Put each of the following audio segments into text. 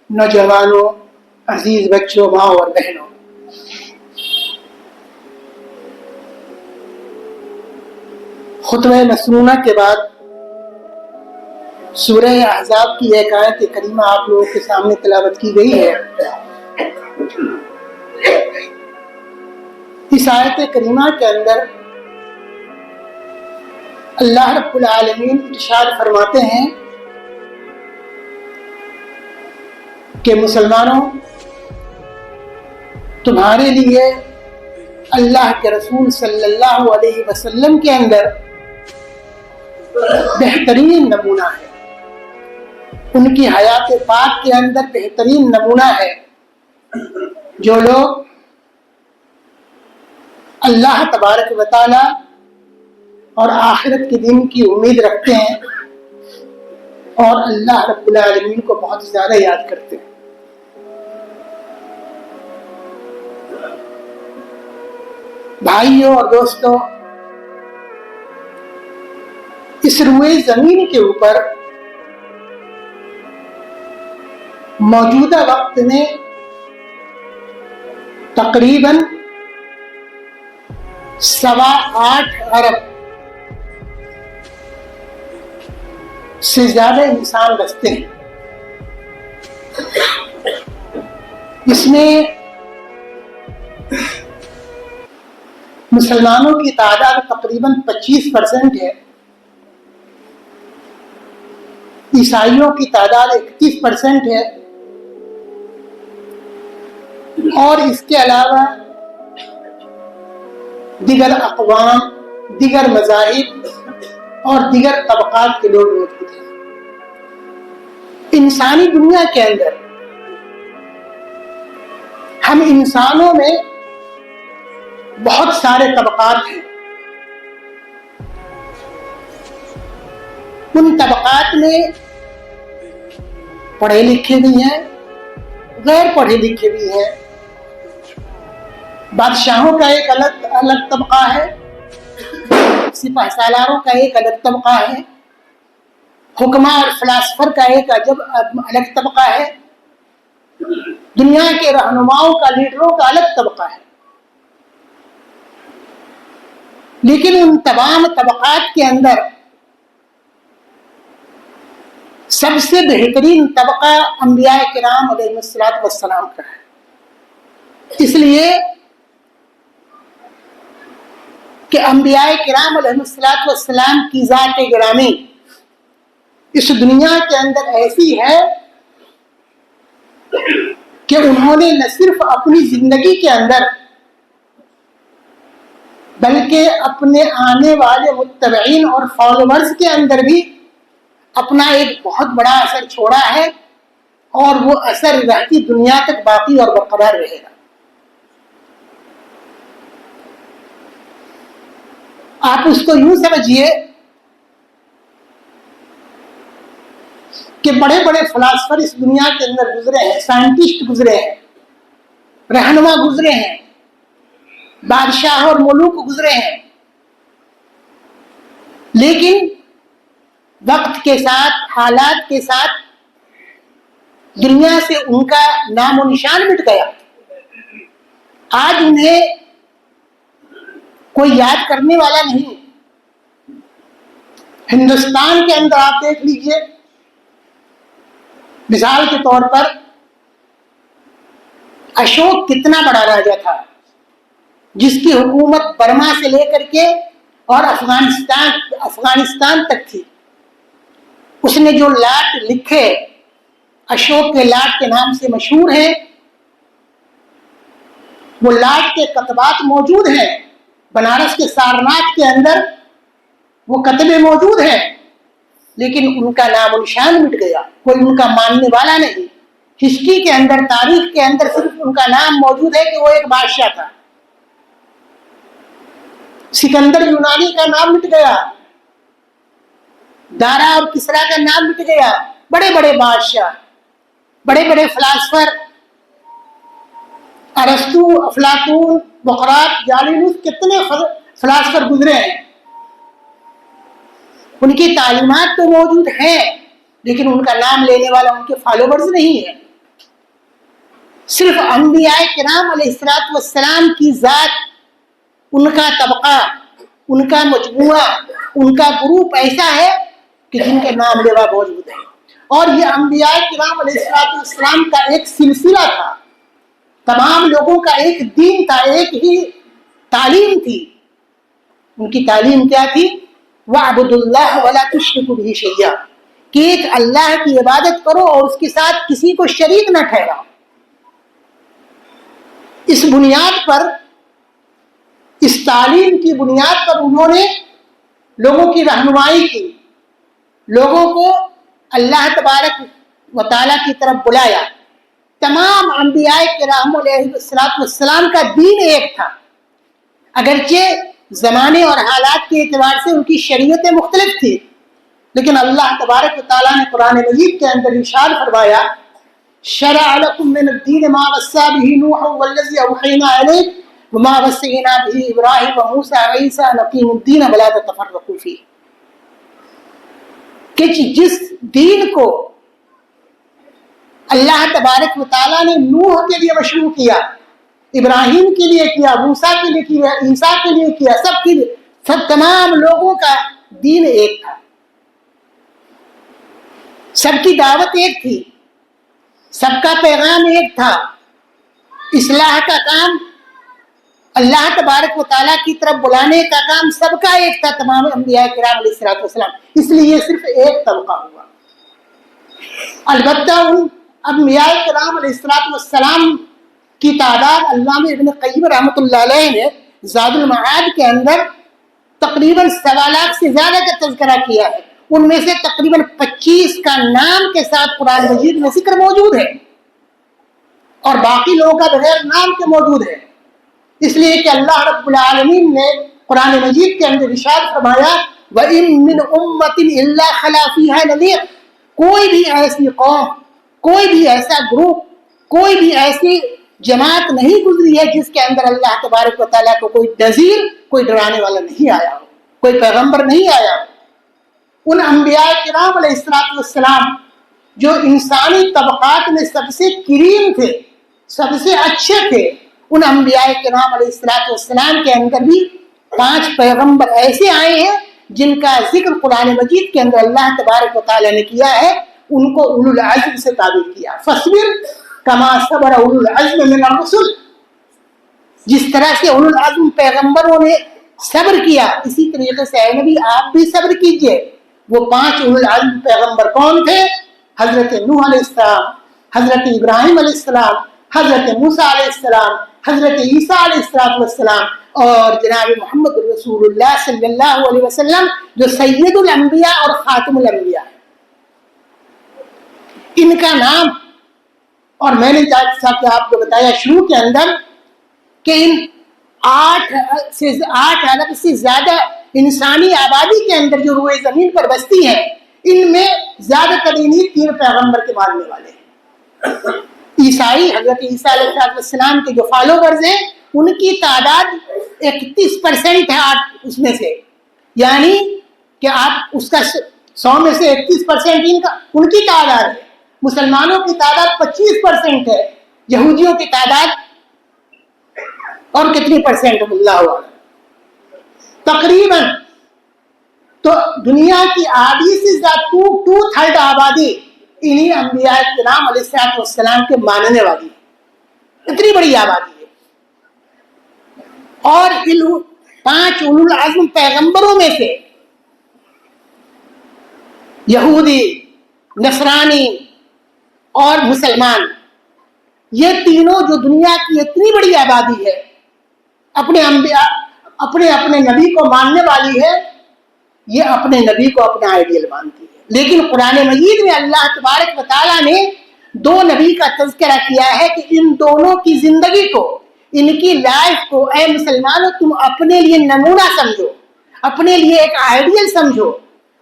نوجوانوں، عزیز بچوں، ماں اور بہنوں، خطبہ مسنونہ کے بعد سورہ احزاب کی ایک آیت کریمہ آپ لوگوں کے سامنے تلاوت کی گئی ہے۔ اس آیت کریمہ کے اندر اللہ رب العالمین ارشاد فرماتے ہیں کہ مسلمانوں، تمہارے لیے اللہ کے رسول صلی اللہ علیہ وسلم کے اندر بہترین نمونہ ہے، ان کی حیات پاک کے اندر بہترین نمونہ ہے۔ جو لوگ اللہ تبارک و تعالی اور آخرت کے دن کی امید رکھتے ہیں اور اللہ رب العالمین کو بہت زیادہ یاد کرتے ہیں۔ بھائیوں اور دوستوں، اس روئے زمین کے اوپر موجودہ وقت میں تقریباً 8.25 ارب سے زیادہ انسان بستے ہیں۔ اس میں مسلمانوں کی تعداد تقریباً 25% ہے، عیسائیوں کی تعداد 31% ہے، اور اس کے علاوہ دیگر اقوام، دیگر مذاہب اور دیگر طبقات کے لوگ موجود ہیں۔ انسانی دنیا کے اندر ہم انسانوں میں بہت سارے طبقات ہیں۔ ان طبقات میں پڑھے لکھے بھی ہیں، غیر پڑھے لکھے بھی ہیں۔ بادشاہوں کا ایک الگ طبقہ ہے، سپہ سالاروں کا ایک الگ طبقہ ہے، حکماء اور فلاسفر کا ایک الگ طبقہ ہے، دنیا کے رہنماؤں کا، لیڈروں کا الگ طبقہ ہے۔ لیکن ان تمام طبقات کے اندر سب سے بہترین طبقہ انبیاء کرام علیہ السلام کا ہے، اس لیے کہ انبیاء کرام علیہ السلام کی ذات گرامی اس دنیا کے اندر ایسی ہے کہ انہوں نے نہ صرف اپنی زندگی کے اندر بلکہ اپنے آنے والے متبعین اور فالوورز کے اندر بھی اپنا ایک بہت بڑا اثر چھوڑا ہے، اور وہ اثر رہتی دنیا تک باقی اور برقرار رہے گا۔ آپ اس کو یوں سمجھیے کہ بڑے بڑے فلاسفر اس دنیا کے اندر گزرے ہیں، سائنٹسٹ گزرے ہیں، رہنما گزرے ہیں، بادشاہ اور ملوک گزرے ہیں، لیکن وقت کے ساتھ، حالات کے ساتھ دنیا سے ان کا نام و نشان مٹ گیا۔ آج انہیں کوئی یاد کرنے والا نہیں۔ ہندوستان کے اندر آپ دیکھ لیجئے، مثال کے طور پر اشوک کتنا بڑا راجا تھا، جس کی حکومت برما سے لے کر کے اور افغانستان تک تھی۔ اس نے جو لاٹ لکھے، اشوک کے لاٹ کے نام سے مشہور ہیں، وہ لاٹ کے کتبات موجود ہیں، بنارس کے سارناتھ کے اندر وہ کتبے موجود ہیں، لیکن ان کا نام و نشان مٹ گیا، کوئی ان کا ماننے والا نہیں۔ ہسٹری کے اندر، تاریخ کے اندر صرف ان کا نام موجود ہے کہ وہ ایک بادشاہ تھا۔ سکندر یونانی کا نام مٹ گیا، دارا اور کسرا کا نام مٹ گیا۔ بڑے بڑے بادشاہ، بڑے بڑے فلاسفر، ارسطو، افلاطون، بقراط، جالینوس، کتنے فلاسفر گزرے ہیں۔ ان کی تعلیمات تو موجود ہیں، لیکن ان کا نام لینے والا ان کے فالوورز نہیں ہے۔ صرف انبیاء کرام علیہ الصلوۃ والسلام کی ذات، ان کا طبقہ، ان کا مجموعہ، ان کا گروپ ایسا ہے کہ جن کے نام لیوا موجود ہے، اور یہ انبیاء کرام علیہ الصلوۃ والسلام کا ایک سلسلہ تھا، تمام لوگوں کا ایک دین تھا، ایک ہی تعلیم تھی۔ ان کی تعلیم کیا تھی؟ وَاعْبُدُوا اللَّهَ وَلَا تُشْرِكُوا بِهِ شَيْئًا، کہ ایک اللہ کی عبادت کرو اور اس کے ساتھ کسی کو شریک نہ ٹھہراؤ۔ اس بنیاد پر، اس تعلیم کی بنیاد پر انہوں نے لوگوں کی رہنمائی کی، لوگوں کو اللہ تبارک و تعالیٰ کی طرف بلایا۔ تمام انبیاء کرام علیہ السلام کا دین ایک تھا، اگرچہ زمانے اور حالات کے اعتبار سے ان کی شریعتیں مختلف تھی، لیکن اللہ تبارک و تعالیٰ نے قرآن مجید کے اندر ارشاد فرمایا: شرع لکم من الدین ما وصی بہ نوحا والذی اوحینا الیک وما وصینا بہ ابراہیم وموسیٰ وعیسیٰ ان اقیموا الدین ولا تتفرقوا فیہ، کہ جس دین کو اللہ تبارک و تعالیٰ نے نوح کے لیے مشروع کیا، ابراہیم کے لیے کیا، موسیٰ کے لیے کیا، عیسیٰ کے لیے کیا، سب تمام لوگوں کا دین ایک تھا، سب کی دعوت ایک تھی، سب کا پیغام ایک تھا، اصلاح کا کام، اللہ تبارک و تعالیٰ کی طرف بلانے کا کام سب کا ایک تھا، تمام انبیاء کرام علیہ الصلوۃ والسلام۔ اس لیے یہ صرف ایک طبقہ ہوا۔ البتہ ان انبیاء کرام علیہ الصلوۃ والسلام کی تعداد علامہ ابن قیم رحمۃ اللہ علیہ نے زاد المعاد کے اندر تقریباً 1.25 لاکھ سے زیادہ کا تذکرہ کیا ہے، ان میں سے تقریباً 25 کا نام کے ساتھ قرآن مجید میں ذکر موجود ہے، اور باقی لوگوں کا بغیر نام کے موجود ہے، اس لیے کہ اللہ رب العالمین نے قرآن مجید کے اندر ارشاد فرمایا: وَإِن مِّنْ أُمَّةٍ إِلَّا خَلَا فِيهَا نَذِيرٌ، کوئی بھی ایسی قوم، کوئی بھی ایسا گروپ، کوئی بھی ایسی جماعت نہیں گزری ہے جس کے اندر اللہ تبارک و تعالیٰ کو کوئی نذیر، کوئی ڈرانے والا نہیں آیا ہو، کوئی پیغمبر نہیں آیا ہو۔ ان انبیاء کرام علیہ الصلوۃ والسلام جو انسانی طبقات میں سب سے کریم تھے، سب سے اچھے تھے، ان انبیاء کرام علیہ الصلوۃ والسلام کے اندر بھی 5 پیغمبر ایسے آئے ہیں جن کا ذکر قرآن مجید کے اندر اللہ تبارک و تعالیٰ نے کیا ہے، ان کو اولو العزم سے تعبیر کیا۔ فاصبر کما صبر اولو العزم من الرسل، جس طرح سے اولو العزم پیغمبروں نے صبر کیا، اسی طریقے سے اے نبی آپ بھی صبر کیجئے۔ وہ 5 اولو العزم پیغمبر کون تھے؟ حضرت نوح علیہ السلام، حضرت ابراہیم علیہ السلام، حضرت موسیٰ علیہ السلام، حضرت عیسیٰ علیہ السلام، اور جناب محمد رسول اللہ صلی اللہ علیہ وسلم جو سید الانبیاء اور خاتم الانبیاء ہے۔ ان کا نام، اور میں نے جیسا کہ آپ کو بتایا شروع کے اندر کہ ان 8 ارب سے زیادہ انسانی آبادی کے اندر جو روئے زمین پر بستی ہے، ان میں زیادہ تر انہی 3 پیغمبر کے ماننے والے ہیں۔ عیسائی، حضرت عیسیٰ علیہ السلام کے جو فالوورز ہیں، ان کی تعداد 31% ہے اس میں سے، یعنی کہ آپ اس کا 100 میں سے 31% ان کی تعداد ہے۔ مسلمانوں کی تعداد 25% ہے، یہودیوں کی تعداد اور کتنی پرسنٹ؟ اللہ اعلم، تقریباً تو دنیا کی آدھی سے زیادہ 2/3 آبادی انہی انبیاء کرام علیہ السلام کے ماننے والی ہے، اتنی بڑی آبادی ہے۔ اور ان 5 اولو العزم پیغمبروں میں سے یہودی، نصرانی اور مسلمان، یہ تینوں جو دنیا کی اتنی بڑی آبادی ہے، اپنے نبی کو ماننے والی ہے، یہ اپنے نبی کو اپنا آئیڈیل مانتی ہے۔ لیکن قرآن مجید میں اللہ تبارک و تعالیٰ نے 2 نبی کا تذکرہ کیا ہے کہ ان دونوں کی زندگی کو، ان کی لائف کو اے مسلمانوں تم اپنے لیے نمونہ سمجھو، اپنے لیے ایک آئیڈیل سمجھو،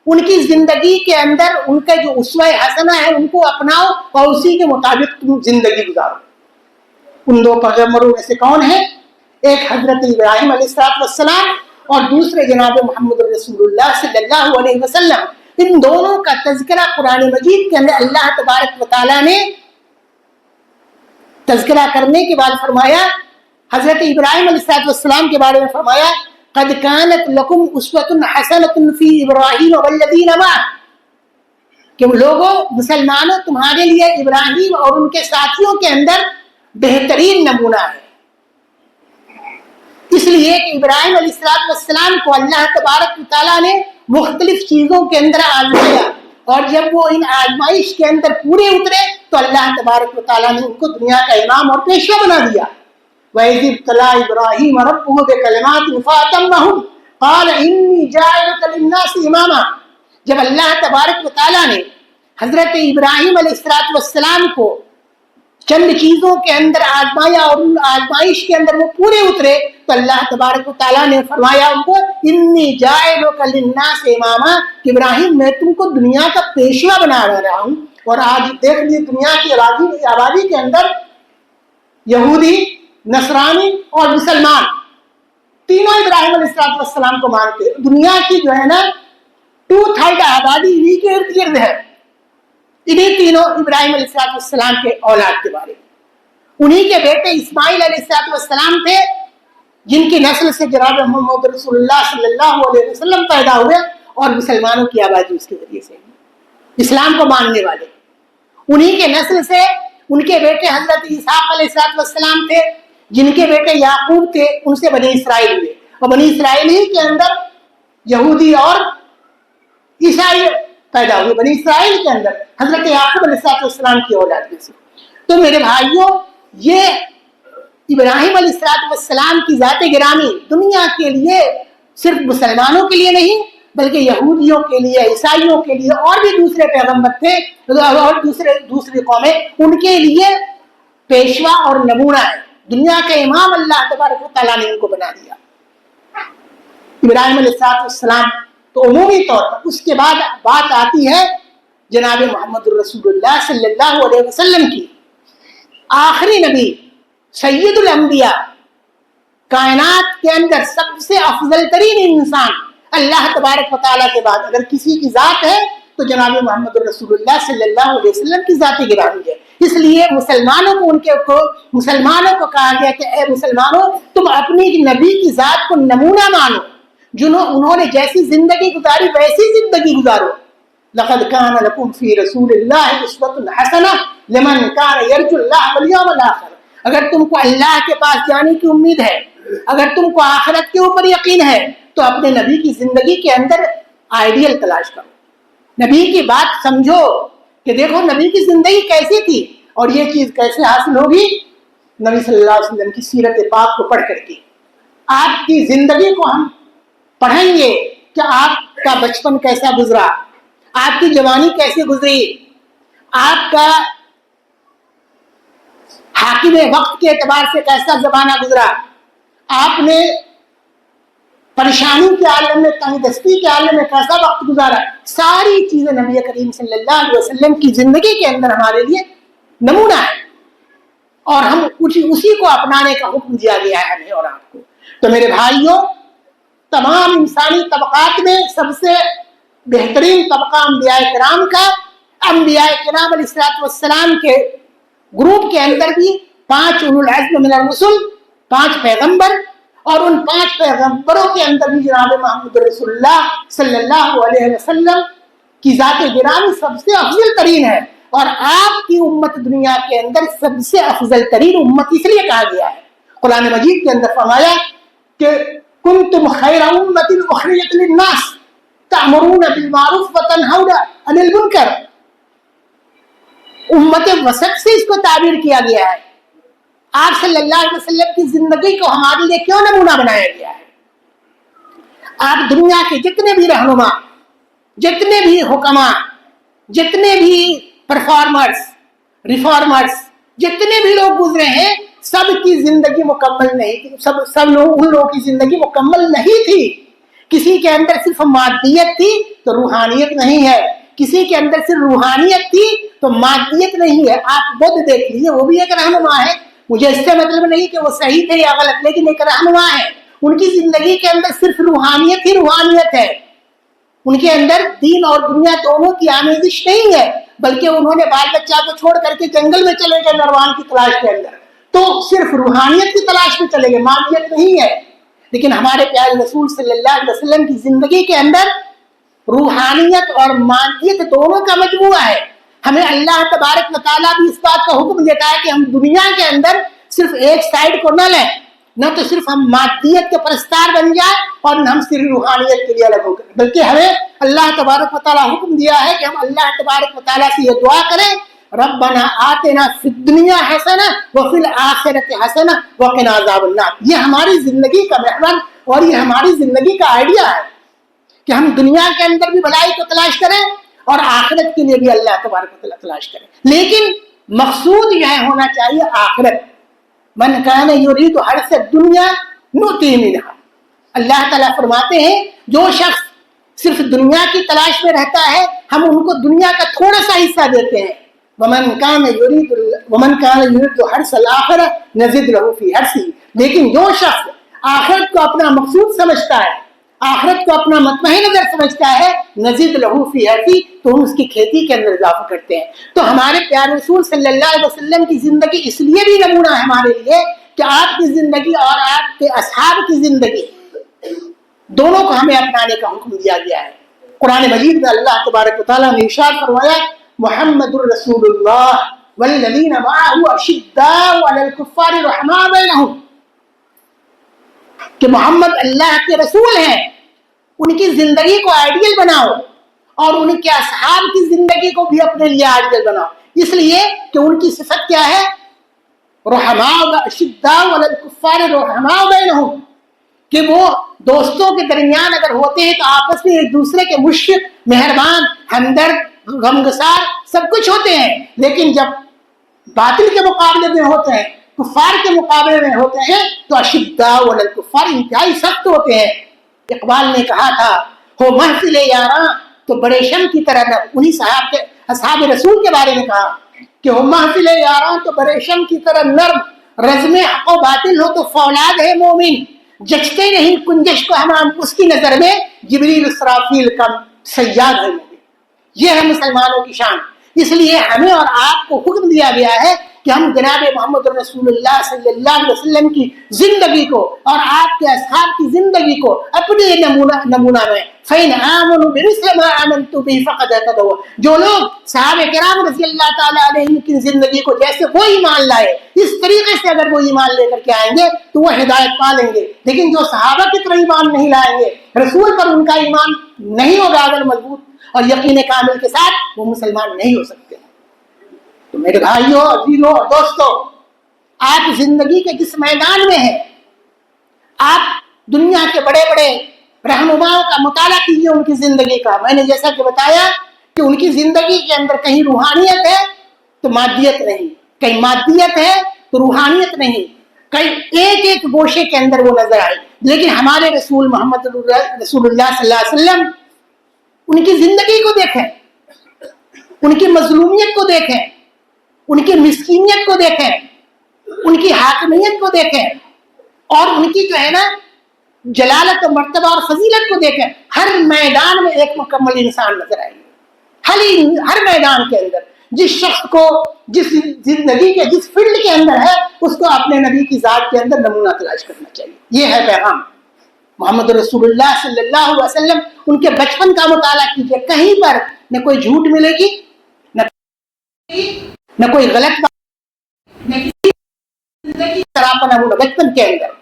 ان کی زندگی کے اندر ان کا جو اسوہ حسنہ ہے ان کو اپناؤ اور اسی کے مطابق تم زندگی گزارو۔ ان 2 پیغمبروں میں سے کون ہے؟ ایک حضرت ابراہیم علیہ السلام اور دوسرے جناب محمد رسول اللہ صلی اللہ علیہ وسلم۔ ان دونوں کا تذکرہ قرآن مجید کے اندر اللہ تبارک و تعالیٰ نے تذکرہ کرنے کے بعد فرمایا حضرت ابراہیم علیہ السلام کے بارے میں فرمایا قد کانت لکم اسوۃ حسنۃ فی ابراہیم والذین معہ کہ لوگوں مسلمانوں تمہارے لیے ابراہیم اور ان کے ساتھیوں کے اندر بہترین نمونہ ہے. اس لیے کہ ابراہیم علیہ السلام کو اللہ تبارک و تعالیٰ نے مختلف چیزوں کے اندر آزمایا اور جب وہ ان آزمائش کے اندر پورے اترے تو اللہ تبارک و تعالیٰ نے ان کو دنیا کا امام اور پیشوا بنا دیا. وَإِذِ ابْتَلَىٰ إِبْرَاهِيمَ رَبُّهُ بِكَلِمَاتٍ فَأَتَمَّهُنَّ قَالَ إِنِّي جَاعِلُكَ لِلنَّاسِ إِمَامًا. جب اللہ تبارک و تعالیٰ نے حضرت ابراہیم علیہ السلام کو چند چیزوں کے اندر آزمایا اور ان آزمائش کے اندر وہ پورے اترے تو اللہ تبارک و تعالیٰ نے فرمایا ان کو انی جاعلک للناس اماما کہ ابراہیم میں تم کو دنیا کا پیشوا بنا رہا ہوں. اور آج دیکھ لیجیے دنیا کی آبادی کے اندر یہودی نصرانی اور مسلمان تینوں ابراہیم علیہ السلام کو مانتے. دنیا کی جو ہے نا 2/3 آبادی انہی کے ارد گرد ہے. انہی تینوں ابراہیم علیہ السلام کے اولاد کے بارے میں انہی کے بیٹے اسماعیل علیہ السلام تھے جن کی نسل سے جناب محمد رسول اللہ صلی اللہ علیہ وسلم پیدا ہوئے اور مسلمانوں کی آبادی اس کے ذریعے سے اسلام کو ماننے والے. انہی کے نسل سے ان کے بیٹے حضرت اسحاق علیہ السلام تھے جن کے بیٹے یعقوب تھے. ان سے بنی اسرائیل ہوئے اور بنی اسرائیل ہی کے اندر یہودی اور عیسائی پیدا ہوئے. بنی اسرائیل کے اندر حضرت یعقوب علیہ السلام کی اولاد میں سے. تو میرے بھائیوں یہ ابراہیم علیہ السلام کی ذات گرامی دنیا کے لیے صرف مسلمانوں کے لیے نہیں بلکہ یہودیوں کے لیے عیسائیوں کے لیے اور بھی دوسرے پیغمبر تھے اور دوسری قومیں ان کے لیے پیشوا اور نمونہ ہے. دنیا کا امام اللہ تبارک و تعالیٰ نے ان کو بنا دیا. ابراہیم علیہ السلام تو عمومی طور پر. اس کے بعد بات آتی ہے جناب محمد الرسول اللہ صلی اللہ علیہ وسلم کی. آخری نبی سید الانبیاء کائنات کے اندر سب سے افضل ترین انسان اللہ تبارک و تعالیٰ کے بعد اگر کسی کی ذات ہے تو جناب محمد الرسول اللہ صلی اللہ علیہ وسلم کی ذات گرامی ہے. اس لیے مسلمانوں کو کہا گیا کہ اے مسلمانوں تم اپنی نبی کی ذات کو نمونہ مانو. انہوں نے جیسی زندگی گزاری ویسی زندگی گزارو. لقد كان لكم في رسول الله اسوة حسنة لمن كان يرجو الله واليوم الآخر. اگر تم کو اللہ کے پاس جانے کی امید ہے اگر تم کو آخرت کے اوپر یقین ہے تو اپنے نبی کی زندگی کے اندر آئیڈیل تلاش کرو. نبی کی بات سمجھو کہ دیکھو نبی کی زندگی کیسی تھی اور یہ چیز کیسے حاصل ہوگی نبی صلی اللہ علیہ وسلم کی سیرت پاک کو پڑھ کر کے. آپ کی زندگی کو ہم پڑھیں گے کہ آپ کا بچپن کیسا گزرا آپ کی جوانی کیسے گزری آپ کا حاکم وقت کے اعتبار سے کیسا زمانہ گزرا آپ نے پریشانی کے عالم میں تنگ دستی کے عالم میں کیسا وقت گزارا. ساری چیزیں نبی کریم صلی اللہ علیہ وسلم کی زندگی کے اندر ہمارے لیے نمونہ ہے اور ہم اسی کو اپنانے کا حکم دیا گیا ہے ہمیں اور آپ کو. تو میرے بھائیوں تمام انسانی طبقات میں سب سے بہترین طبقہ انبیاء کرام کا. انبیاء کرام علیہ السلام کے گروپ کے اندر بھی 5 اولو العزم من الرسل 5 پیغمبر اور ان 5 پیغمبروں کے اندر بھی جناب محمد رسول اللہ صلی اللہ علیہ وسلم کی ذات گرامی سب سے افضل ترین ہے. اور آپ کی امت دنیا کے اندر سب سے افضل ترین امت اس لیے کہا گیا ہے. قرآن مجید کے اندر فرمایا کہ کنتم خیر امت اخرجت للناس تأمرون بالمعروف وتنہون عن المنکر. امت وسط سے اس کو تعبیر کیا گیا ہے. آپ صلی اللہ علیہ وسلم کی زندگی کو ہمارے لیے کیوں نمونہ بنایا گیا ہے. آپ دنیا کے جتنے بھی رہنما جتنے بھی حکما جتنے بھی پرفارمرز ریفارمرز جتنے بھی لوگ گزرے ہیں سب کی زندگی مکمل نہیں تھی. سب لوگ ان لوگوں کی زندگی مکمل نہیں تھی. کسی کے اندر صرف مادیت تھی تو روحانیت نہیں ہے. کسی کے اندر صرف روحانیت تھی تو مادیت نہیں ہے. آپ بدھ دیکھ لیجیے وہ بھی ایک رہنما ہے. مجھے اس سے مطلب نہیں کہ وہ صحیح تھے یا غلط لیکن ایک رہنما ہے. ان کی زندگی کے اندر صرف روحانیت ہی روحانیت ہے. ان کے اندر دین اور دنیا دونوں کی آمیزش نہیں ہے بلکہ انہوں نے بال بچہ کو چھوڑ کر کے جنگل میں چلے گئے نروان کی تلاش کے اندر. تو صرف روحانیت کی تلاش میں چلے گئے, مادیت نہیں ہے. لیکن ہمارے پیارے رسول صلی اللہ علیہ وسلم کی زندگی کے اندر روحانیت اور مادیت دونوں کا مجموعہ ہے. ہمیں اللہ تبارک و تعالیٰ بھی اس بات کا حکم دیتا ہے کہ ہم دنیا کے اندر صرف ایک سائڈ کو نہ لیں, نہ تو صرف ہم مادیت کے پرستار بن جائیں اور نہ ہم صرف روحانیت کے لیے الگ ہو کر, بلکہ ہمیں اللہ تبارک و تعالیٰ حکم دیا ہے کہ ہم اللہ تبارک و تعالیٰ سے یہ دعا کریں, ربنا آتنا فی الدنیا حسنہ وفی الآخرۃ حسنہ وقنا عذاب النار. یہ ہماری زندگی کا محور اور یہ ہماری زندگی کا آئیڈیا ہے کہ ہم دنیا کے اندر بھی بھلائی کو تلاش کریں اور آخرت کے لیے بھی اللہ تبارک و تعالیٰ تلاش کریں. لیکن مقصود یہ ہونا چاہیے آخرت. من کان یرید حرث الدنیا نؤتیہ منہا. اللہ تعالیٰ فرماتے ہیں جو شخص صرف دنیا کی تلاش میں رہتا ہے ہم ان کو دنیا کا تھوڑا سا حصہ دیتے ہیں. ومن کان یرید حرث الآخرہ نزد لہ فی حرثہ. لیکن جو شخص آخرت کو اپنا مقصود سمجھتا ہے, آخرت کو اپنا مطمع نظر سمجھتا ہے, نزید لہو فی حرثہ, تو ہم اس کی کھیتی کے اندر اضافہ کرتے ہیں. تو ہمارے پیارے رسول صلی اللہ علیہ وسلم کی زندگی اس لیے بھی نمونہ ہے ہمارے لیے کہ آپ کی زندگی اور آپ کے اصحاب کی زندگی دونوں کو ہمیں اپنانے کا حکم دیا گیا ہے. قرآن مجید میں اللہ تبارک و تعالیٰ نے ارشاد فرمایا محمد الرسول اللہ والذین معہ اشداء علی الکفار رحماء بینہم, کہ محمد اللہ کے رسول ہیں, ان کی زندگی کو آئیڈیل بناؤ اور ان کے اصحاب کی زندگی کو بھی اپنے لیے آئیڈیل بناؤ. اس لیے کہ ان کی صفت کیا ہے, رحماء اشداء علی الکفار رحماء بینہم, کہ وہ دوستوں کے درمیان اگر ہوتے ہیں تو آپس میں ایک دوسرے کے مشفق, مہربان, ہمدرد, غمگسار سب کچھ ہوتے ہیں. لیکن جب باطل کے مقابلے میں ہوتے ہیں, کفار کے مقابلے میں ہوتے ہیں, تو اشداء علی الکفار انتہائی سخت ہوتے ہیں. اقبال نے کہا تھا ہو محفل یاراں تو بڑے شم کی طرح نرم. انہی صاحب کے اصحاب رسول کے بارے میں کہا کہ ہو محفل یاراں تو بڑے شم کی طرح نرم, رزم حق و باطل ہو تو فولاد ہے مومن, جچتے نہیں کنجش کو ہم اس کی نظر میں جبریل اسرافیل کا صیاد ہے مومن. یہ ہے مسلمانوں کی شان. اس لیے ہمیں اور آپ کو حکم دیا گیا ہے کہ ہم جناب محمد رسول اللہ صلی اللہ علیہ وسلم کی زندگی کو اور آپ کے اصحاب کی زندگی کو اپنے نمونہ میں فَإِنْ آمَنُوا بِمِثْلِ مَا آمَنْتُ بِهِ فَقَدْ اهْتَدَوْا, جو لوگ صحابہ کرام رضی اللہ تعالیٰ علیہم کی زندگی کو جیسے وہ ایمان لائے اس طریقے سے اگر وہ ایمان لے کر کے آئیں گے تو وہ ہدایت پا لیں گے. لیکن جو صحابہ کی طرح ایمان نہیں لائیں گے, رسول پر ان کا ایمان نہیں ہوگا اگر مضبوط اور یقین کامل کے ساتھ, وہ مسلمان نہیں ہو سکتے. تو میرے بھائیوں, عزیزوں اور دوستوں, آپ زندگی کے جس میدان میں ہیں, آپ دنیا کے بڑے بڑے رہنماؤں کا مطالعہ کیجیے, ان کی زندگی کا. میں نے جیسا کہ بتایا کہ ان کی زندگی کے اندر کہیں روحانیت ہے تو مادیت نہیں, کہیں مادیت ہے تو روحانیت نہیں, کہیں ایک ایک گوشے کے اندر وہ نظر آئی. لیکن ہمارے رسول محمد رسول اللہ صلی اللہ علیہ وسلم, ان کی زندگی کو دیکھیں, ان کی مظلومیت کو دیکھیں, ان کی مسکینیت کو دیکھیں, ان کی حاکمیت کو دیکھیں, اور ان کی جو ہے نا جلالت و مرتبہ اور فضیلت کو دیکھیں. ہر میدان میں ایک مکمل انسان نظر آئے گا. ہر میدان کے اندر جس شخص کو جس زندگی کے جس فیلڈ کے اندر ہے اس کو اپنے نبی کی ذات کے اندر نمونہ تلاش کرنا چاہیے. یہ ہے پیغام محمد رسول اللہ صلی اللہ علیہ وسلم. ان کے بچپن کا مطالعہ کیجیے, کہیں پر نہ کوئی جھوٹ ملے گی, نہ کوئی غلط بات, نہ کسی زندگی سراپا نہ. بچپن کے اندر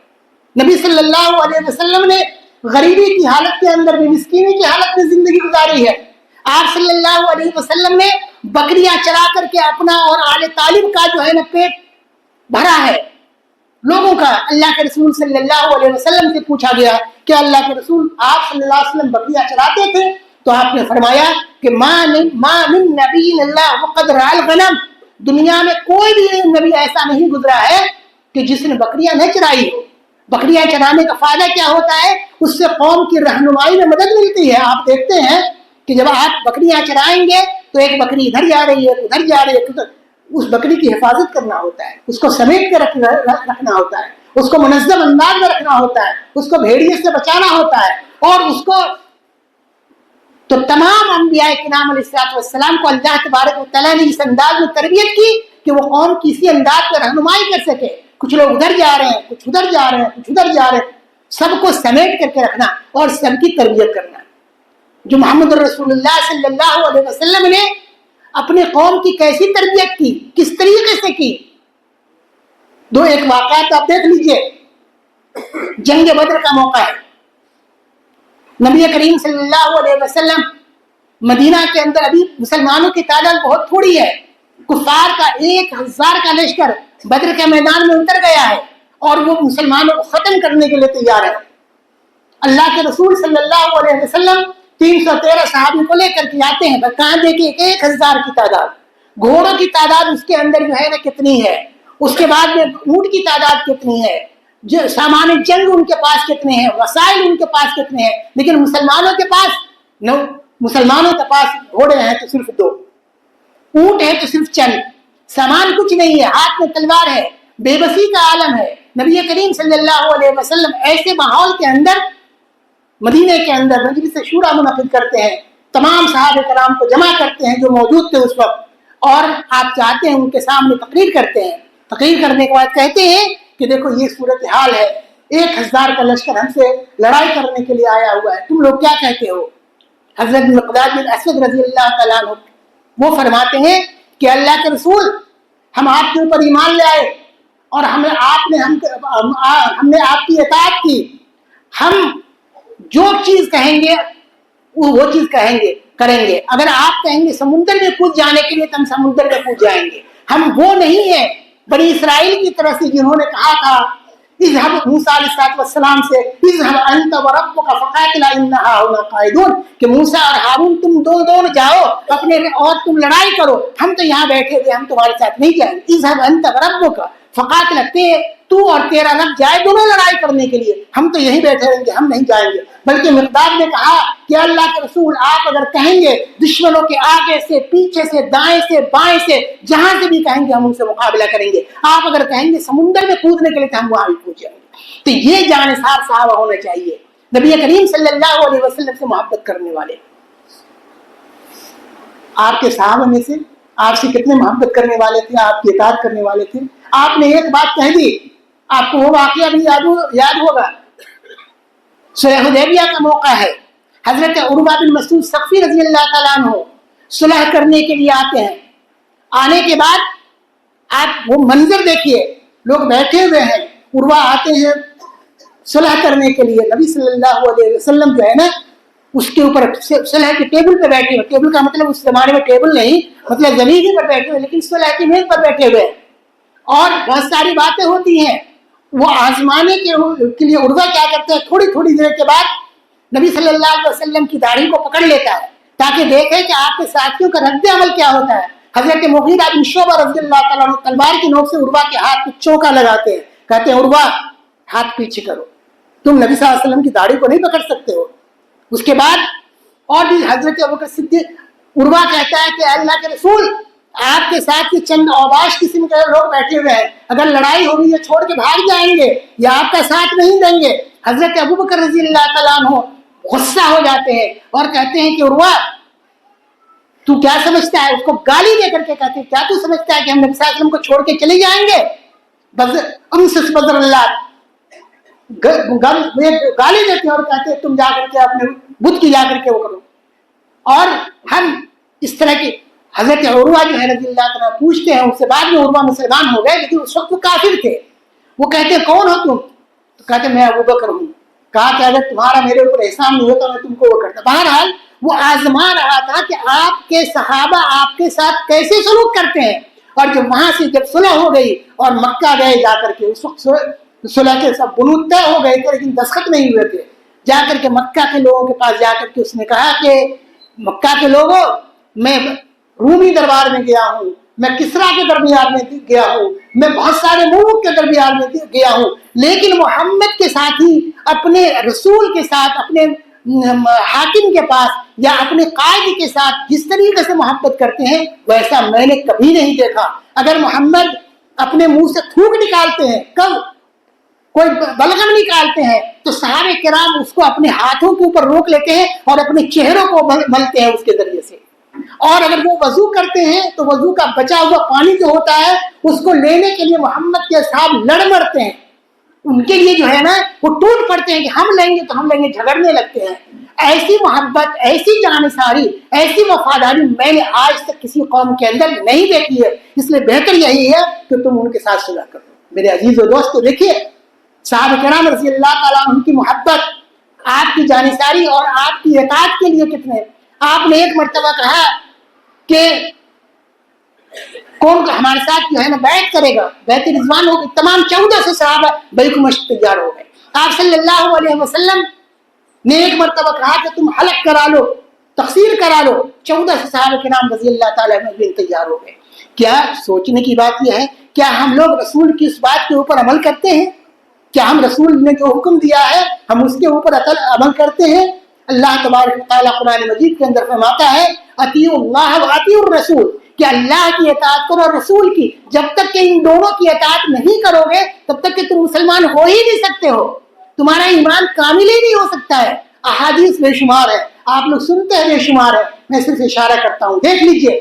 نبی صلی اللہ علیہ وسلم نے غریبی کی حالت کے اندر بھی, مسکینی کی حالت میں زندگی گزاری ہے. آپ صلی اللہ علیہ وسلم نے بکریاں چلا کر کے اپنا اور آل طالب کا جو ہے نا پیٹ بھرا ہے لوگوں کا. اللہ کے رسول صلی اللہ علیہ وسلم سے پوچھا گیا کہ اللہ کے رسول آپ صلی اللہ علیہ وسلم بکریاں چلاتے تھے؟ تو آپ نے فرمایا کہ ما من نبی اللہ وقد رعى الغنم, دنیا میں کوئی بھی نبی ایسا نہیں گزرا ہے کہ جس نے بکریاں نہ چرائی ہو. بکریاں چرانے کا فائدہ کیا ہوتا ہے؟ اس سے قوم کی رہنمائی میں مدد ملتی ہے. آپ دیکھتے ہیں کہ جب آپ بکریاں چرائیں گے تو ایک بکری ادھر جا رہی ہے, ادھر جا رہی ہے, اس بکری کی حفاظت کرنا ہوتا ہے, اس کو سمیٹ کے رکھنا ہوتا ہے, اس کو منظم انداز میں رکھنا ہوتا ہے, اس کو بھیڑیے سے بچانا ہوتا ہے. اور اس کو تو تمام انبیاء کرام علیہ السلام کو اللہ تبارک و تعالیٰ نے اس انداز میں تربیت کی کہ وہ قوم کی اسی انداز میں رہنمائی کر سکے. کچھ لوگ ادھر جا رہے ہیں، کچھ ادھر جا رہے ہیں، کچھ ادھر جا رہے ہیں، سب کو سمیٹ کر کے رکھنا اور سب کی تربیت کرنا. جو محمد رسول اللہ صلی اللہ علیہ وسلم نے اپنے قوم کی کیسی تربیت کی، کس طریقے سے کی. ایک واقعات آپ دیکھ لیجئے. جنگ بدر کا موقع ہے. نبی کریم صلی اللہ علیہ وسلم مدینہ کے اندر ابھی مسلمانوں کی تعداد بہت تھوڑی ہے. کفار کا 1000 کا لشکر بدر کے میدان میں اتر گیا ہے اور وہ مسلمانوں کو ختم کرنے کے لیے تیار ہے. اللہ کے رسول صلی اللہ علیہ وسلم 313 صحابی کو لے کر کے آتے ہیں. کہاں دیکھیے 1000 کی تعداد، گھوڑوں کی تعداد اس کے اندر جو ہے نا کتنی ہے، اس کے بعد میں اونٹ کی تعداد کتنی ہے، جو سامان جنگ ان کے پاس کتنے ہیں، وسائل ان کے پاس کتنے ہیں. لیکن مسلمانوں کے پاس گھوڑے ہیں تو صرف 2، اونٹ ہے تو صرف چند، سامان کچھ نہیں ہے، ہاتھ میں تلوار ہے، بے بسی کا عالم ہے. نبی کریم صلی اللہ علیہ وسلم ایسے ماحول کے اندر مدینے کے اندر مجلس شورا منعقد کرتے ہیں، تمام صحابہ کرام کو جمع کرتے ہیں جو موجود تھے اس وقت، اور آپ چاہتے ہیں ان کے سامنے تقریر کرتے ہیں. تقریر کرنے کے بعد کہتے ہیں کہ دیکھو یہ صورتحال ہے، 1000 کا لشکر ہم سے لڑائی کرنے کے لیے آیا ہوا ہے، تم لوگ کیا کہتے ہو؟ حضرت مقداد بن اسود رضی اللہ تعالیٰ عنہ وہ فرماتے ہیں کہ اللہ کے رسول، ہم آپ کے اوپر ایمان لے آئے اور ہم نے آپ کی اطاعت کی. ہم جو چیز کہیں گے وہ چیز کریں گے. اگر آپ کہیں گے سمندر میں کود جانے کے لیے تو ہم سمندر میں کود جائیں گے. ہم وہ نہیں ہیں بنی اسرائیل کی طرف سے جنہوں نے کہا تھا اذهب موسیٰ علیہ السلام سے اذهب انت وربک فقاتلا انا هاہنا قاعدون، کہ موسیٰ اور ہارون تم دونوں جاؤ اپنے اور تم لڑائی کرو، ہم تو یہاں بیٹھے ہوئے، ہم تمہارے ساتھ نہیں جائیں گے. اذهب انت وربک فقاتلا، تو اور تیرا رب جائے دونوں لڑائی کرنے کے لیے، ہم تو یہیں بیٹھے رہیں گے، ہم نہیں جائیں گے. بلکہ مقداد نے کہا کہ اللہ کے رسول آپ اگر کہیں گے دشمنوں کے آگے سے، پیچھے سے، دائیں سے، بائیں سے، جہاں سے بھی کہیں گے ہم ان سے مقابلہ کریں گے. آپ اگر کہیں گے سمندر میں کودنے کے لیے تو ہم وہاں بھی کود جائیں گے. تو یہ جانثار صحابہ ہونا چاہیے، نبی کریم صلی اللہ علیہ وسلم سے محبت کرنے والے. آپ کے صحابہ میں سے آپ سے کتنے محبت کرنے والے تھے، آپ کی اطاعت کرنے والے تھے. آپ نے ایک بات کہہ دی، آپ کو وہ واقعہ بھی یاد ہوگا. صلح حدیبیہ کا موقع ہے، حضرت عروہ بن مسعود ثقفی رضی اللہ تعالیٰ عنہ صلح کرنے کے لیے آتے ہیں. آنے کے بعد آپ وہ منظر دیکھیے، لوگ بیٹھے ہوئے ہیں، عروہ آتے ہیں صلح کرنے کے لیے. نبی صلی اللہ علیہ وسلم جو ہے نا اس کے اوپر صلح کے ٹیبل پہ بیٹھے ہوئے. ٹیبل کا مطلب اس زمانے میں ٹیبل نہیں، مطلب زمین پر بیٹھے ہوئے، لیکن صلح کی میز پر بیٹھے ہوئے اور بہت ساری باتیں ہوتی ہیں. وہ آزمانے کے لیے عروہ کیا کرتے ہیں، تھوڑی تھوڑی دیر کے بعد نبی صلی اللہ علیہ وسلم کی داڑھی کو پکڑ لیتا ہے تاکہ دیکھے کہ آپ کے ساتھیوں کا رد عمل کیا ہوتا ہے. حضرت مغیرہ بن شعبہ رضی اللہ تعالیٰ عنہ تلوار کی نوک سے عروہ کے ہاتھ میں چوکا لگاتے ہیں، کہتے ہیں عروہ ہاتھ پیچھے کرو، تم نبی صلی اللہ علیہ وسلم کی داڑھی کو نہیں پکڑ سکتے ہو. اس کے بعد اور بھی حضرت ابوبکر صدیق، عروہ کہتا ہے کہ اللہ کے رسول آپ کے ساتھ یہ چند اوباش قسم کے لوگ بیٹھے ہوئے ہیں، اگر لڑائی ہوگی یہ چھوڑ کے بھاگ جائیں گے یا آپ کا ساتھ نہیں دیں گے. حضرت ابوبکر رضی اللہ تعالیٰ عنہ غصہ ہو جاتے ہیں اور کہتے ہیں کہ عروہ تو کیا سمجھتا ہے، اس کو گالی دے کر کے کہتے ہیں کیا تو سمجھتا ہے کہ ہم نبی صلی اللہ علیہ وسلم کو چھوڑ کے چلے جائیں گے؟ بزر اللہ گالی دیتے ہیں اور کہتے ہیں تم جا کر کے اپنے بت کی جا کر کے وہ کرو. اور ہم اس طرح کی حضرت عروہ جو ہے رضی اللہ تعالیٰ پوچھتے ہیں ان سے، بعد میں عروہ مسلمان ہو گئے لیکن اس وقت وہ کافر تھے. وہ کہتے ہیں کون ہو تم؟ تو کہتے ہیں میں ابوبکر ہوں. کہا کہ اگر تمہارا میرے اوپر احسان نہیں ہوتا میں تم کو وہ کرتا. بہرحال وہ آزما رہا تھا کہ آپ کے صحابہ آپ کے ساتھ کیسے سلوک کرتے ہیں. اور جب وہاں سے جب صلح ہو گئی اور مکہ گئے جا کر کے، اس وقت صلح کے سب بنود طے ہو گئے تھے لیکن دستخط نہیں ہوئے تھے. جا کر کے مکہ کے لوگوں کے پاس جا کر کے اس نے کہا کہ مکہ کے لوگوں، میں رومی دربار میں گیا ہوں، میں کسرا کے درمیان میں گیا ہوں، میں بہت سارے ملوک کے درمیان میں گیا ہوں، لیکن محمد کے ساتھ ہی اپنے رسول کے ساتھ، اپنے حاکم کے پاس یا اپنے قائد کے ساتھ جس طریقے سے محبت کرتے ہیں ویسا میں نے کبھی نہیں دیکھا. اگر محمد اپنے منہ سے تھوک نکالتے ہیں، کب کوئی بلغم نکالتے ہیں، تو صحابہ کرام اس کو اپنے ہاتھوں کے اوپر روک لیتے ہیں اور اپنے چہروں کو ملتے ہیں اس کے ذریعے سے. اور اگر وہ وضو کرتے ہیں تو وضو کا بچا ہوا پانی جو ہوتا ہے اس کو لینے کے لیے محمد کے اصحاب لڑ مرتے ہیں، ان کے لیے جو ہے نا وہ ٹوٹ پڑتے ہیں کہ ہم لیں گے تو ہم لیں گے، جھگڑنے لگتے ہیں۔ ایسی محبت، ایسی جانثاری، ایسی وفاداری میں نے آج تک کسی قوم کے اندر نہیں دیکھی ہے، اس لیے بہتر یہی ہے کہ تم ان کے ساتھ صلح کرو۔ میرے عزیز و دوستو، دیکھیے صحابہ کرام رضی اللہ تعالیٰ عنہ کی محبت، آپ کی جانثاری اور آپ کی اطاعت کے لیے کتنے۔ آپ نے ایک مرتبہ کہا کہ کون ہمارے ساتھ جو ہے نا بیعت کرے گا، بیعت رضوان ہو گئی، تمام 1400 صحابہ بیعت مشق تیار ہو گئے۔ آپ صلی اللہ علیہ وسلم نے ایک مرتبہ کہا کہ تم حلق کرا لو، تقسیر کرا لو، 1400 صحابہ کے نام رضی اللہ تعالیٰ عنہ تیار ہو گئے۔ کیا سوچنے کی بات یہ ہے، کیا ہم لوگ رسول کی اس بات کے اوپر عمل کرتے ہیں؟ کیا ہم رسول نے جو حکم دیا ہے ہم اس کے اوپر عمل کرتے ہیں؟ اللہ تبارک و تعالیٰ قرآن مجید کے اندر فرماتا ہے اطیعوا اللہ و اطیعوا الرسول، کہ اللہ کی اطاعت کرو اور رسول کی۔ جب تک کہ ان دونوں کی اطاعت نہیں کرو گے تب تک کہ تم مسلمان ہو ہی نہیں سکتے ہو، تمہارا ایمان کامل ہی نہیں ہو سکتا ہے۔ احادیث بے شمار ہے، آپ لوگ سنتے ہیں بے شمار ہے، میں صرف اشارہ کرتا ہوں، دیکھ لیجئے۔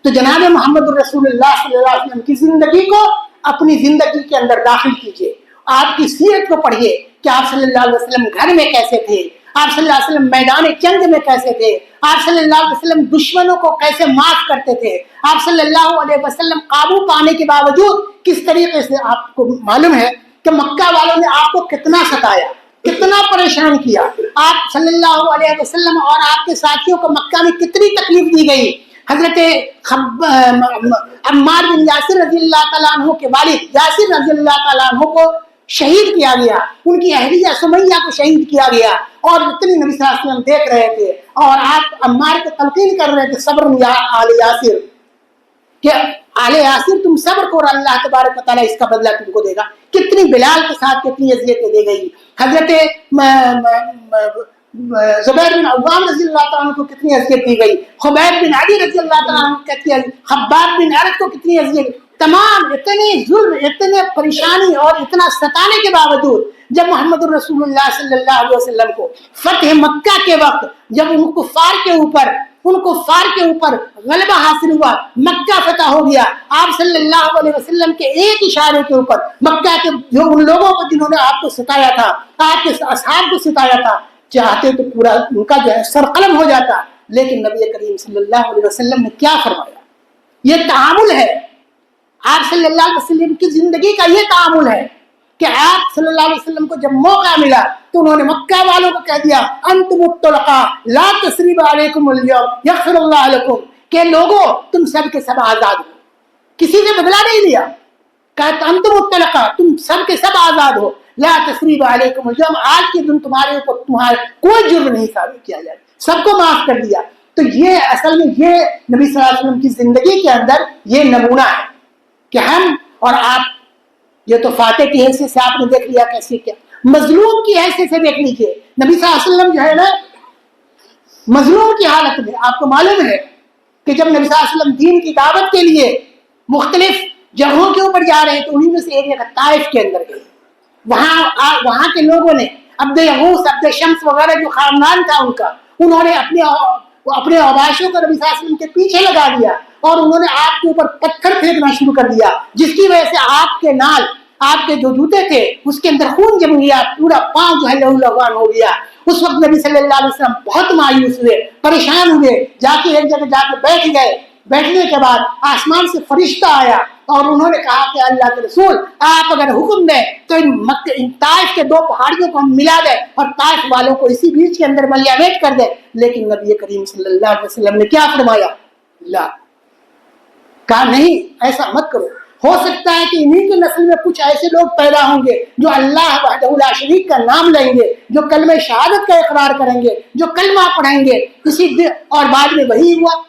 تو جناب محمد الرسول اللہ صلی اللہ علیہ وسلم کی زندگی کو اپنی زندگی کے اندر داخل کیجئے، آپ کی سیرت کو پڑھیے کہ آپ صلی اللہ علیہ وسلم گھر میں کیسے تھے، آپ صلی اللہ علیہ وسلم میدان جنگ میں کیسے تھے، آپ صلی اللہ علیہ وسلم دشمنوں کو کیسے معاف کرتے تھے، آپ صلی اللہ علیہ وسلم قابو پانے کے باوجود کس طریقے سے، آپ کو معلوم ہے کہ مکہ والوں نے آپ کو کتنا ستایا، کتنا پریشان کیا، آپ صلی اللہ علیہ وسلم اور آپ کے ساتھیوں کو مکہ میں کتنی تکلیف دی گئی۔ حضرت عمار بن یاسر رضی اللہ تعالیٰ عنہ کے والد یاسر رضی اللہ تعالیٰ عنہ کو شہید کیا گیا، ان کی اہلیہ سمیہ کو شہید کیا گیا، اور اتنی نبی صلی اللہ علیہ وسلم دیکھ رہے تھے اور آپ عمار کو تلقین کر رہے تھے صبر یا آل یاسر، کہ آل یاسر تم صبر کرو، اللہ تبارک و تعالیٰ اس کا بدلہ تم کو دے گا۔ کتنی بلال کے ساتھ کتنی اذیتیں دی گئی، حضرت زبیر بن عوام رضی اللہ تعالیٰ عنہ کو کتنی اذیت دی گئی، خبیب بن عدی رضی اللہ تعالیٰ عنہ کو خباب بن عرد کو کتنی اذیت، تمام اتنے ظلم، اتنے پریشانی اور اتنا ستانے کے باوجود جب محمد الرسول اللہ صلی اللہ علیہ وسلم کو فتح مکہ کے وقت جب ان کفار کے اوپر غلبہ حاصل ہوا، مکہ فتح ہو گیا، آپ صلی اللہ علیہ وسلم کے ایک اشارے کے اوپر مکہ کے جو ان لوگوں کو جنہوں نے آپ کو ستایا تھا، آپ کے اصحاب کو ستایا تھا، چاہتے تو پورا ان کا جو ہے سر قلم ہو جاتا، لیکن نبی کریم صلی اللہ علیہ وسلم نے کیا فرمایا؟ یہ تعامل ہے، آپ صلی اللہ علیہ وسلم کی زندگی کا یہ تعامل ہے کہ آپ صلی اللہ علیہ وسلم کو جب موقع ملا تو انہوں نے مکہ والوں کو کہہ دیا انتم الطلقاء لا تثریب علیکم اليوم یغفر اللہ لکم، کہ لوگوں تم سب کے سب آزاد ہو، کسی نے بدلہ نہیں لیا، کہا انتم الطلقاء تم سب کے سب آزاد ہو، لا تثریب علیکم اليوم آج کے دن تمہارے اوپر تمہارا کوئی جرم نہیں ثابت کیا جائے، سب کو معاف کر دیا۔ تو یہ اصل میں یہ نبی صلی اللہ علیہ وسلم کی زندگی کے اندر یہ نمونہ ہے کہ ہم اور آپ، یہ تو فاتح کی حیثیت سے آپ نے دیکھ لیا کیسے کیا، مظلوم کی حیثیت سے دیکھ لیجیے، نبی صلی اللہ علیہ وسلم جو ہے نا مظلوم کی حالت میں، آپ کو معلوم ہے کہ جب نبی صلی اللہ علیہ وسلم دین کی دعوت کے لیے مختلف جگہوں کے اوپر جا رہے ہیں تو انہیں میں سے ایک جگہ طائف کے اندر گئے، وہاں کے لوگوں نے عبد یغوث، عبد شمس وغیرہ جو خاندان تھا ان کا، انہوں نے اپنے اوباشوں کو نبی صلی اللہ علیہ وسلم کے پیچھے لگا دیا اور انہوں نے آپ کے اوپر پتھر پھینکنا شروع کر دیا، جس کی وجہ سے آپ کے نال، آپ کے جو جوتے تھے اس کے اندر خون جم گیا، پورا پاؤں جو ہے لہو لہوان ہو گیا۔ اس وقت نبی صلی اللہ علیہ وسلم بہت مایوس ہوئے، پریشان ہوئے، جا کے ایک جگہ جا کے بیٹھ گئے۔ بیٹھنے کے بعد آسمان سے فرشتہ آیا اور انہوں نے کہا کہ اللہ کے رسول آپ اگر حکم دیں تو ان طائف کے 2 پہاڑیوں کو ہم ملا دیں اور طائف والوں کو اسی بیچ کے اندر ملیامت کر دیں، لیکن نبی کریم صلی اللہ علیہ وسلم نے کیا فرمایا؟ لا، کہا نہیں، ایسا مت کرو، ہو سکتا ہے کہ انہی کی نسل میں کچھ ایسے لوگ پیدا ہوں گے جو اللہ وحدہ لا شریک کا نام لیں گے، جو کلمہ شہادت کا اقرار کریں گے، جو کلمہ پڑھیں گے، اور بعد میں وہی ہوا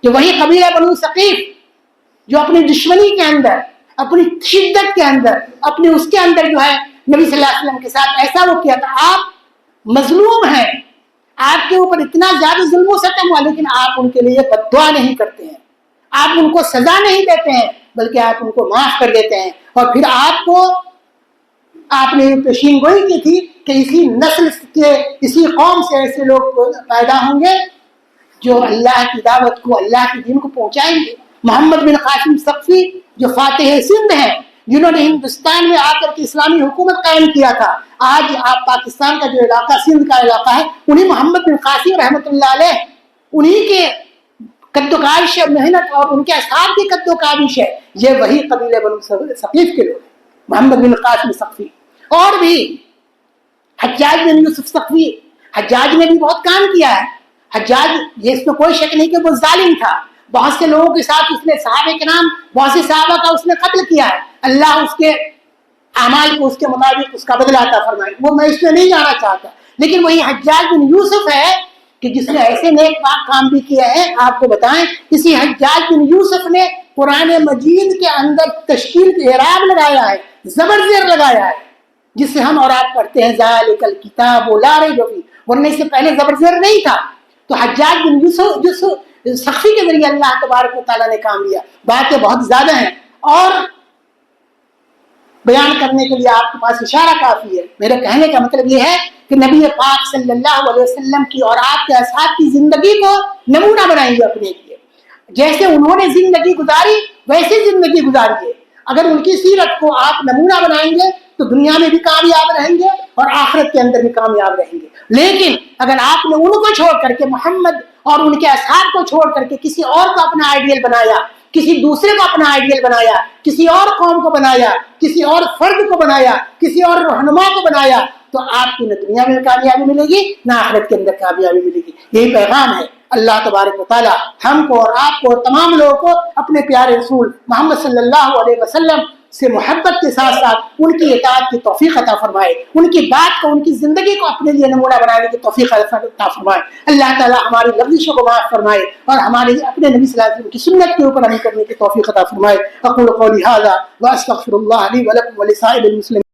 کہ وہی قبیلہ بنو ثقیف جو اپنی دشمنی کے اندر، اپنی شدت کے اندر، اپنے اس کے اندر جو ہے نبی صلی اللہ علیہ وسلم کے ساتھ ایسا وہ کیا تھا۔ آپ مظلوم ہیں، آپ کے اوپر اتنا زیادہ ظلم و ستم ہوا، لیکن آپ ان کے لیے بد دعا نہیں کرتے ہیں، آپ ان کو سزا نہیں دیتے ہیں، بلکہ آپ ان کو معاف کر دیتے ہیں۔ اور پھر آپ نے پیشین گوئی کی تھی کہ اسی نسل کے، اسی قوم سے ایسے لوگ پیدا ہوں گے جو اللہ کی دعوت کو، اللہ کے دین کو پہنچائیں گے. محمد بن قاسم ثقفی جو فاتح سندھ ہیں، جنہوں نے ہندوستان میں آ کر کے اسلامی حکومت قائم کیا تھا. آج آپ پاکستان کا جو علاقہ سندھ کا علاقہ ہے، انہیں محمد بن قاسم رحمۃ اللہ علیہ انہیں کے قد و کاوش محنت اور ان کے اصحاب کی قد و کاوش ہے. یہ وہی قبیلے بنو ثقیف کے لوگ، محمد بن قاسم ثقفی. اور بھی حجاج بن یوسف ثقفی، حجاج نے بھی بہت کام کیا ہے. حجاج، یہ اس میں کوئی شک نہیں کہ وہ ظالم تھا. بہت سے لوگوں کے ساتھ اس نے صحابہ کرام، بہت سے صحابہ کا اس نے قتل کیا ہے. اللہ اس کے اعمال کو اس کے مطابق اس کا بدلہ عطا فرمائے. وہ میں اس میں نہیں جانا چاہتا، لیکن وہی حجاج بن یوسف ہے کہ جس نے ایسے نیک پاک کام بھی کیا ہے. آپ کو بتائیں، اسی حجاج بن یوسف نے قرآن مجید کے اندر تشکیل کے اعراب لگایا ہے، زبر زیر لگایا ہے، جس سے ہم اور آپ پڑھتے ہیں ذالک الکتاب لا ریب فیہ، ورنہ اس سے پہلے زبر زیر نہیں تھا. تو حجاج بن یوسف ثقفی کے ذریعے اللہ تبارک و تعالیٰ نے کام لیا. باتیں بہت زیادہ ہیں اور بیان کرنے کے لیے آپ کے پاس اشارہ کافی ہے. میرے کہنے کا مطلب یہ ہے کہ نبی پاک صلی اللہ علیہ وسلم کی اور آپ کے اصحاب کی زندگی کو نمونہ بنائیں گے اپنے لیے. جیسے انہوں نے زندگی گزاری ویسے زندگی گزاریے. اگر ان کی سیرت کو آپ نمونہ بنائیں گے تو دنیا میں بھی کامیاب رہیں گے اور آخرت کے اندر بھی کامیاب رہیں گے. لیکن اگر آپ نے ان کو چھوڑ کر کے، محمد اور ان کے اصحاب کو چھوڑ کر کے کسی اور کو اپنا آئیڈیل بنایا، کسی دوسرے کو اپنا آئیڈیل بنایا، کسی اور قوم کو بنایا، کسی اور فرد کو بنایا، کسی اور رہنما کو بنایا، تو آپ کی نہ دنیا میں کامیابی ملے گی نہ آخرت کے اندر کامیابی ملے گی. یہی پیغام ہے. اللہ تبارک و تعالی ہم کو اور آپ کو اور تمام لوگوں کو اپنے پیارے رسول محمد صلی اللہ علیہ وسلم سے محبت کے ساتھ ساتھ ان کی اطاعت کی توفیق عطا فرمائے. ان کی بات کو، ان کی زندگی کو اپنے لیے نمونہ بنانے کی توفیق عطا فرمائے. اللہ تعالیٰ ہماری لغزشوں کو معاف فرمائے اور ہمارے اپنے نبی صلی اللہ علیہ وسلم کی سنت کے اوپر عمل کرنے کی توفیق عطا فرمائے. اقول قولی ھذا واستغفر اللہ لی ولکم ولسائر المسلمین.